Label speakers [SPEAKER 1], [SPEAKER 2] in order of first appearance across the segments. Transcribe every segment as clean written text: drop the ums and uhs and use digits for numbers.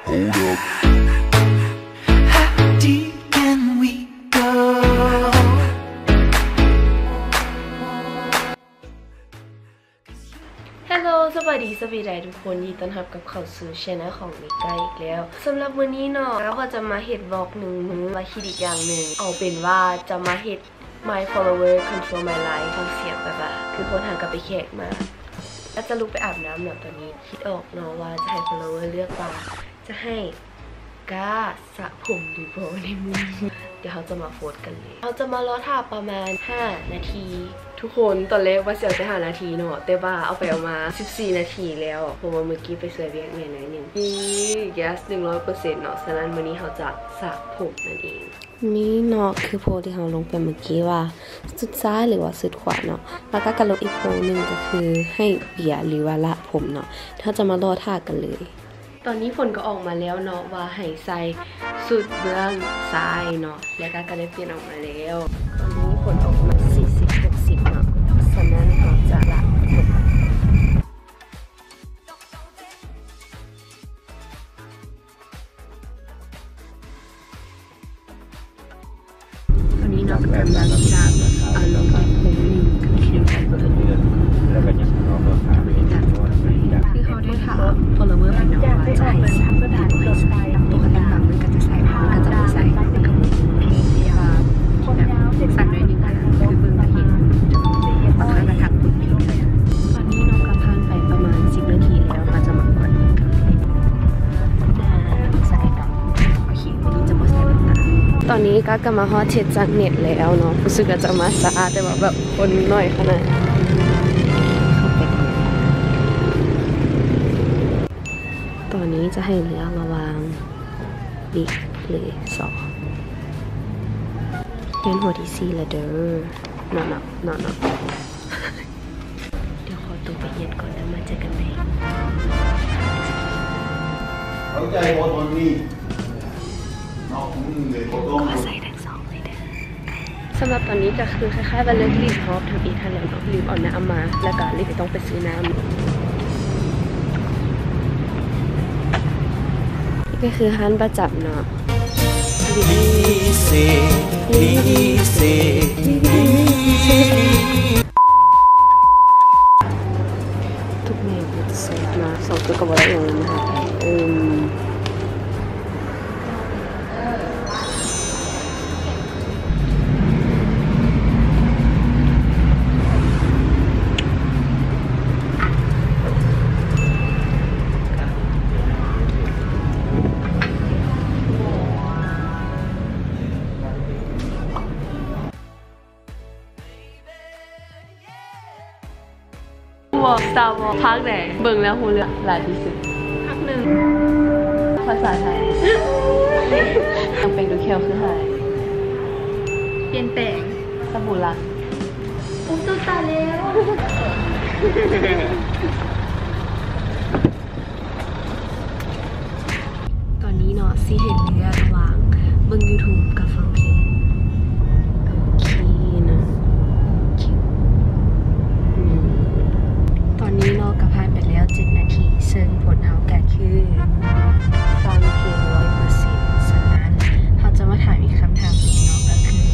[SPEAKER 1] Hold up. How deep can we go?
[SPEAKER 2] Hello สวัสดีทุกคนยินดีต้อนรับกับเข้าสู่ช่องของมิก้าอีกแล้วสำหรับวันนี้เนาะเราก็จะมาเฮ็ดวอล์กหนึ่งมื้อมาคิดอีกอย่างหนึ่งเอาเป็นว่าจะมาเฮ็ด My follower control my life ฟังเสียงแบบว่าคือคนหางกับไปแขกมาแล้วจะลุกไปอาบน้ำเนาะตอนนี้คิดออกเนาะว่าจะให้ follower เลือกว่าจะให้ก้าสระผมหรือโบในมือเดี๋ยวเขาจะมาโฟดกันเลยเราจะมารอท่าประมาณ5 นาทีทุกคนตอนแรกว่าเสียจะ5 นาทีเนาะแต่ว่าเอาไปเอามา14 นาทีแล้วเพราะว่าเมื่อกี้ไปสวยเวียกหน่อยนึงนี่ yes 100% เนาะฉะนั้นวันนี้เขาจะสระผมนั่นเองนี่เนาะคือโพที่เขาลงไปเมื่อกี้ว่าสุดซ้ายหรือว่าสุดขวาเนาะแล้วก็กระโดดอีกโพนึงก็คือให้เบียหรือว่าละผมเนาะถ้าจะมารอท่ากันเลยตอนนี้ผลก็ออกมาแล้วเนาะว่าให้ใส่สุดเบื้องซ้ายเนาะแล้วก็ได้เปลี่ยนออกมาแล้วตอนนี้ผลออกมา40-60เนาะฉะนั้นเราจะละตอนนี้เรากำลังจะเอาลงไปผมหนึ่งคือตัวนี้แล้วก็ยังรอขาไปคือเขาได้ถาม follower ไปเนาะว่าจะให้ใส่หรือไม่ใส่ปกติบางมันก็จะใส่บางมันก็จะไม่ใส่กับพีที่ว่าแบบสั่นด้วยนิ้วคือเบิ่งกระหินบางครั้งกระทักคุณพีเลยตอนนี้น้องกระพันไปประมาณ10 นาทีแล้วก็จะมากดใส่กับโอเควันนี้จะมาใส่แบบนั้นตอนนี้ก็กำมาฮอตเช็ดจากเน็ตแล้วเนาะรู้สึกว่าจะมาสะอาดแต่ว่าแบบคนหน่อยขนาดตอนนี้จะให้เลือกระหว่างบิ๊กหรือซอเรียนหัวที่4แล้วเด้อนอนเดี๋ยวขอตัวไปเย็นก่อนแล้วมาเจอกันใหม่เข้าใจว่าตอนนี้น้องเลยก็ต้องใส่ทั้งสองเลยเด้อสำหรับตอนนี้ก็คือคล้ายๆว่าเลิกรีบฮอปทำอีกทันแล้วก็รีบเอาน้ำมาแล้วก็รีบต้องไปซื้อน้ำก็คือฮันประจับเนาะทุกเมนูเสร็จมา2 ตัวกับอะไรอย่างนั้นนะคะสตาร์วอร์พักไหนเบิ่งแล้วหูเลือกหลายที่สุดพักหนึ่งภาษาไทยต้องไปดูเคียวคือหายเปลี่ยนแปลงสบู่ละปุ๊บตุ๊ตาแล้วตอนนี้เนาะซีเห็นเลือกระหว่างเบิ่ง YouTube กับฟังเพลงตอนนี้เรากระพานไปแล้ว7 นาทีซึ่งผลเขาแก่คือฟังเพลง100%ฉะนั้นเขาจะมาถามอีกคำถามหนึ่งเนาะก็คือ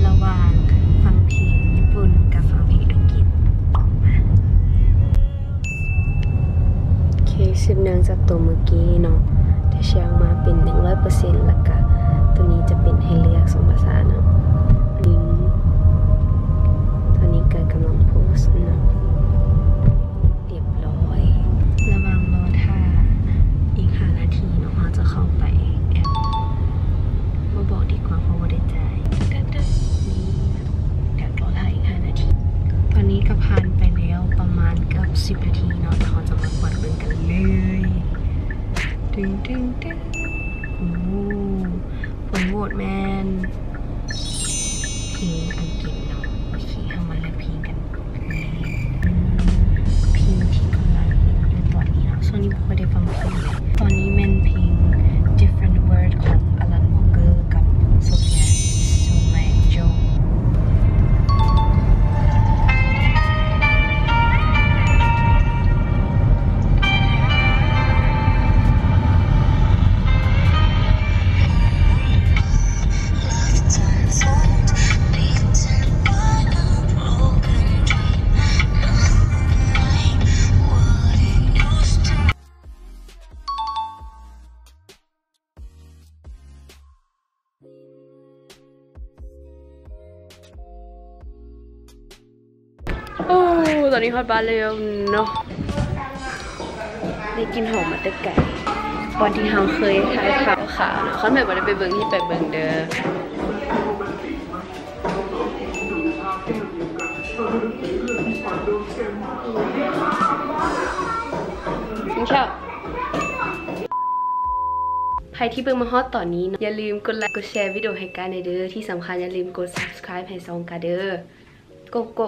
[SPEAKER 2] ระหว่างฟังเพลงญี่ปุ่นกับฟังเพลงอังกฤษโอเคสืบเนื่องจากตัวเมื่อกี้เนาะที่เชียงมาเป็น 100% แล้วก็ตัวนี้จะเป็นให้เลือก2 ภาษาเนาะลิงตอนนี้กำลังโพสต์เนาะระวังรอท่าอีก5 นาทีเนาะเราจะเข้าไปแอปมาบอกดีกว่าเพราะว่าได้ใจนี่เดี๋ยวรอท่าอีก5 นาทีตอนนี้ก็ผ่านไปแล้วประมาณเกือบ10 นาทีเนาะเราจะมากดเบิ่งกันเลยตึงโอ้ผลโหวตแมนเพลงอังกฤษเนาะโอเคเข้ามาเลือกเพลงกันเพลงที่กำลังตอนนี้เนาะช่วงนี้ไม่ค่อยได้ฟังเพลงตอนนี้เป็นเพลง Different Word ของ Alan Walker กับ Sophia Sotomayor ตอนนี้ฮอตบ้านเร็วเนาะได้กินหอมมาแต่ไก่ตอนที่เฮาเคยทายข่าวเนาะเขาแบบว่าได้ไปเบิ่งที่ไปเบิ่งเด้อกินข้าวใครที่เบิ่งมาฮอตตอนนี้อย่าลืมกดไลค์กดแชร์วิดีโอให้กันในเด้อที่สำคัญอย่าลืมกด subscribe ให้ซองกันเด้อโกโก้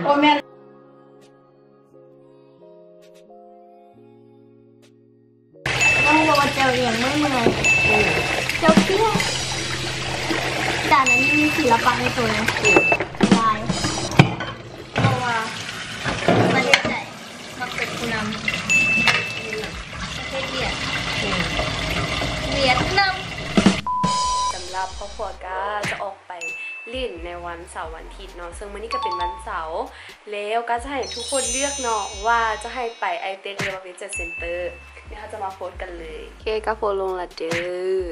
[SPEAKER 2] โอ้แม่
[SPEAKER 3] ต้องบอกว่าเจ้าเรียนไม่เมื่อยเจ้าเพี้ยแต่นั้นมีศิลปะในตัวนะลายเพราะว่าประเทศไหนมักเป็นผู้นำประเทศเวียดนาม
[SPEAKER 2] สำหรับครอบครัวก็จะออกไปเล่นในวันเสาร์วันอาทิตย์เนาะซึ่งวันนี้ก็เป็นวันเสาร์แล้วก็จะให้ทุกคนเลือกเนาะว่าจะให้ไปไอเต็กหรือว่าเวจเซ็นเตอร์เดี๋ยวเขาจะมาโพสกันเลยเคก็โพสลงละเด้อ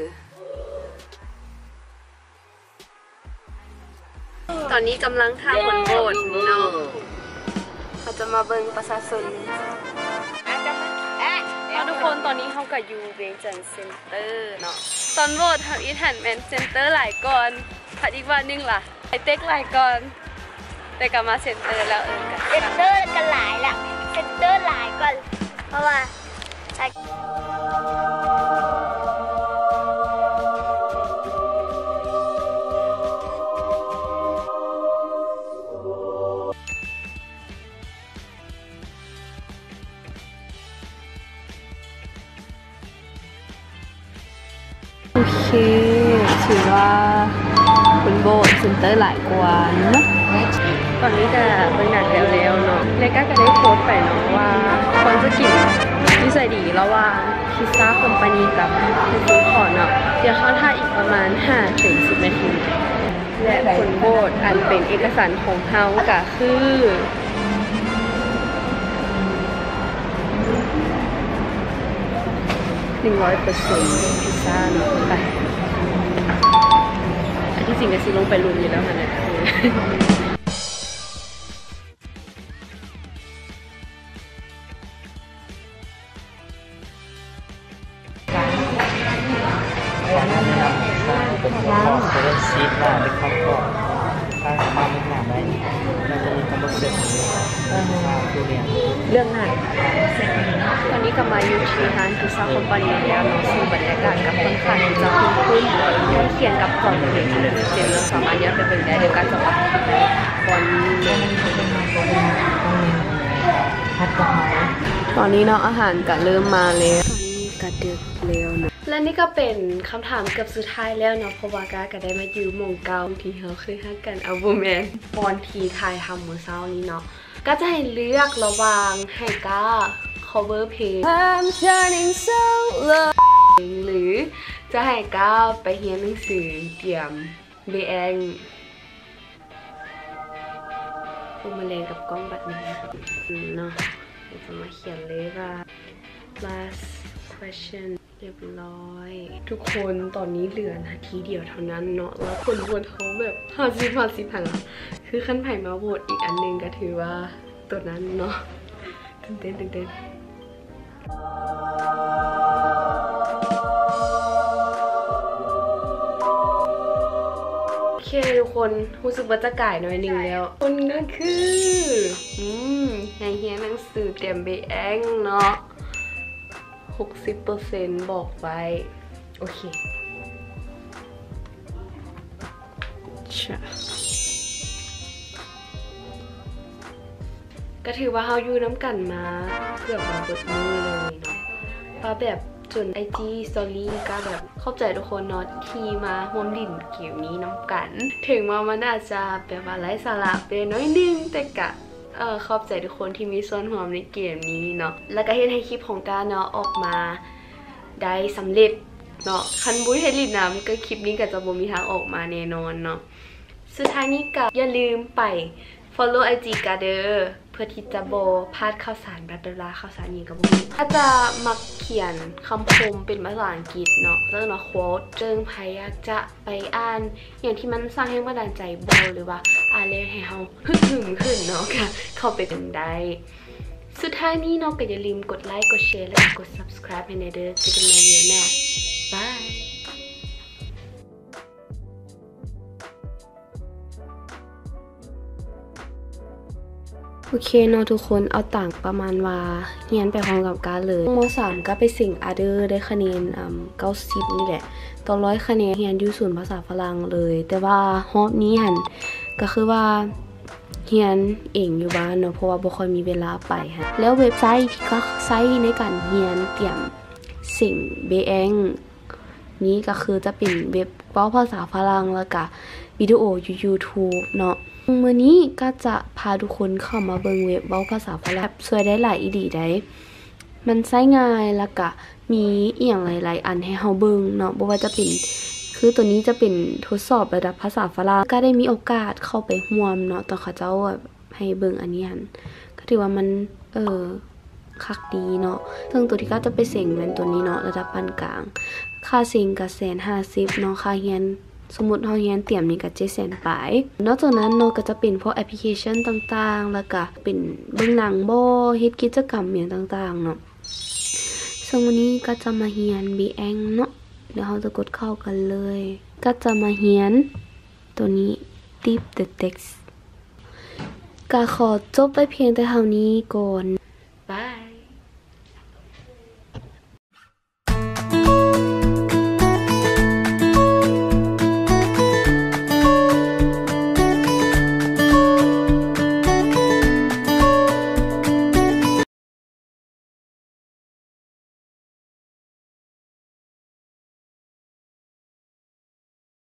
[SPEAKER 2] ตอนนี้กำลังทำบนโบสถ์เนาะเขาจะมาเบิ่งประชาชนทุกคนตอนนี้เขากับยูเวจันเซ็นเตอร์เนาะตอนโหวตทำอีแทนแมนเซ็นเตอร์หลายก่อนผัดอีกวันนึงล่ะไอเต็กหลายก่อนแต่กลับมาเซ็นเตอร์แล้ว
[SPEAKER 3] เซ็นเตอร์กันหลายละเซ็นเตอร์หลายก่อนเพราะว่า
[SPEAKER 2] โอเคถือว่าเป็นโบสถ์เซ็นเตอร์หลายกว่าเนาะตอนนี้จะเป็นหนังแล้วเนาะเลก้าก็ได้โพสต์ไปเนาะว่าคนจะกินนิสัยดีระหว่างพิซซ่าคอมพานีกับฟู้ดคอร์ทเนาะเดี๋ยวเขาถ่ายอีกประมาณ 5-10 นาทีและผลโบสถ์อันเป็นเอกสารของเฮาก็คือ100%พิซซ่าเนาะไปอันที่จริงก็สิลงไปรุนอยู่แล้วค่ะเนี่ย
[SPEAKER 4] เป็นข้าวเซเว่นซีดมาเป็นข้าวกรอบถ้าทำไม่หนาได้มันจะมีคำว่าเสร็จทุเรียน
[SPEAKER 2] เรื่องนั้นตอนนี้ก็มาอยู่ที่ร้านพิซซ่าคอมพานีแล้วเนาะซึ่งบรรยากาศกับค่อนข้างจะคุ้นๆเคียงกับของเด็กเลยเดี๋ยวเราสามารถย้อนไปเป็นได้เดี๋ยวการจะออกบอลตอนนี้เนาะอาหารก็เริ่มมาแล้วตอนนี้ก็เดือดแล้วเนาะและนี่ก็เป็นคำถามเกือบสุดท้ายแล้วเนาะเพราะว่าก็ได้มายืมมงเก่าที่เขาเคยฮักกันเอาบูแมนตอนที่ถ่ายทำมื้อเช้านี้เนาะก็จะให้เลือกระหว่างให้ก้า cover เพลง I'm shining so low หรือจะให้ก้าไปเรียนหนังสือเตรียมเรียนพูดมาเรียนกับกล้องแบบนี้เนาะจะมาเขียนเลยว่า last question เรียบร้อยทุกคนตอนนี้เหลือนาทีเดียวเท่านั้นเนาะแล้วคนโหวตเขาแบบ50 ละคือขั้นไผ่มาโหวตอีกอันนึงก็ถือว่าตัวนั้นเนาะตื่นเต้นโอเคทุกคนรู้สึกว่าจะก่ายหน่อยหนึ่งแล้วคนก็คือให้เฮียนหนังสือเตรียมไปแองเนาะ60% บอกไว้โอเคก็ถือว่าเราอยู่น้ำกันมาเกือบมาเบิดมือเลยเนาะว่าแบบจน IG Story ก็แบบเข้าใจทุกคนเนาะที่มาร่วมดิ่นเกมนี้น้ำกันถึงมันอาจจะแบบว่าไร้สาระไปน้อยนึงแต่กะขอบใจทุกคนที่มีส่วนร่วมในเกมนี้เนาะแล้วก็เห็นให้คลิปของก้าเนาะออกมาได้สำเร็จเนาะคันบุ้ยเฮลิน้ำก็คลิปนี้ก็จะบ่มีทางออกมาแน่นอนเนาะสุดท้ายนี้ก็อย่าลืมไป follow IG กันเด้อ เพื่อที่จะโบพลาดข่าวสารบลาบลาข่าวสารนี้กับบุ้ถ้าจะมักเขียนคำคมเป็นภาษาอังกฤษเนาะเรื่องโค้ดเจิงไพอยากจะไปอ่านอย่างที่มันสร้างแรงบันดาลใจโบหรือว่าอ่านเลยให้เฮาฮึกหึมขึ้นเนาะค่ะเข้าไปถึงได้สุดท้ายนี้เนาะก็อย่าลืมกดไลค์กดแชร์และกด subscribe ให้ในเด้อจะกันมาเยอะแน่บายโอเคเนาะทุกคนเอาต่างประมาณว่าเรียนไปพร้อมกับการเลยม.3 ก็ไปสิ่งอาเดอร์ได้คะแนน90นี่แหละต่อ100คะแนนเรียนอยู่ศูนย์ภาษาฝรั่งเลยแต่ว่าฮอบนี้หันก็คือว่าเรียนเองอยู่บ้านเนาะเพราะว่าบ่ค่อยมีเวลาไปฮะแล้วเว็บไซต์ที่ก็ใช้ในการเรียนเตรียมสิ่งเบแองนี้ก็คือจะเป็นเว็บเว้าภาษาฝรั่งแล้วก็วิดีโออยู่ YouTube เนาะมื้อนี้ก็จะพาทุกคนเข้ามาเบิ่งเว็บเว้าภาษาฝรั่งช่วยได้หลายอีหลีได้มันใช้ง่ายแล้วก็มีอีหยังหลายๆอันให้เฮาเบิ่งเนาะบ่ว่าจะเป็นคือตัวนี้จะเป็นทดสอบระดับภาษาฝรั่งก็ได้มีโอกาสเข้าไปร่วมเนาะตอนเขาเจ้าให้เบิ่งอันนี้หั่นก็ถือว่ามันคักดีเนาะซึ่งตัวที่ก็จะไปเซ็งเป็นตัวนี้เนาะระดับปานกลางค่าเซ็งก็150เนาะค่าเรียนสมมุติเฮาเรียนเตรียมนี่ก็700,000ปลายนอกจากนั้นเนาะก็จะเป็นพวกแอปพลิเคชันต่างๆแล้วก็เป็นเบิ่งหนังบ่เฮ็ดกิจกรรมอย่างต่างๆเนาะซึ่งวันนี้ก็จะมาเรียน BN เนาะเดี๋ยวเราจะกดเข้ากันเลยก็จะมาเรียนตัวนี้ Deep the Text ก็ขอจบไปเพียงแต่เท่านี้ก่อน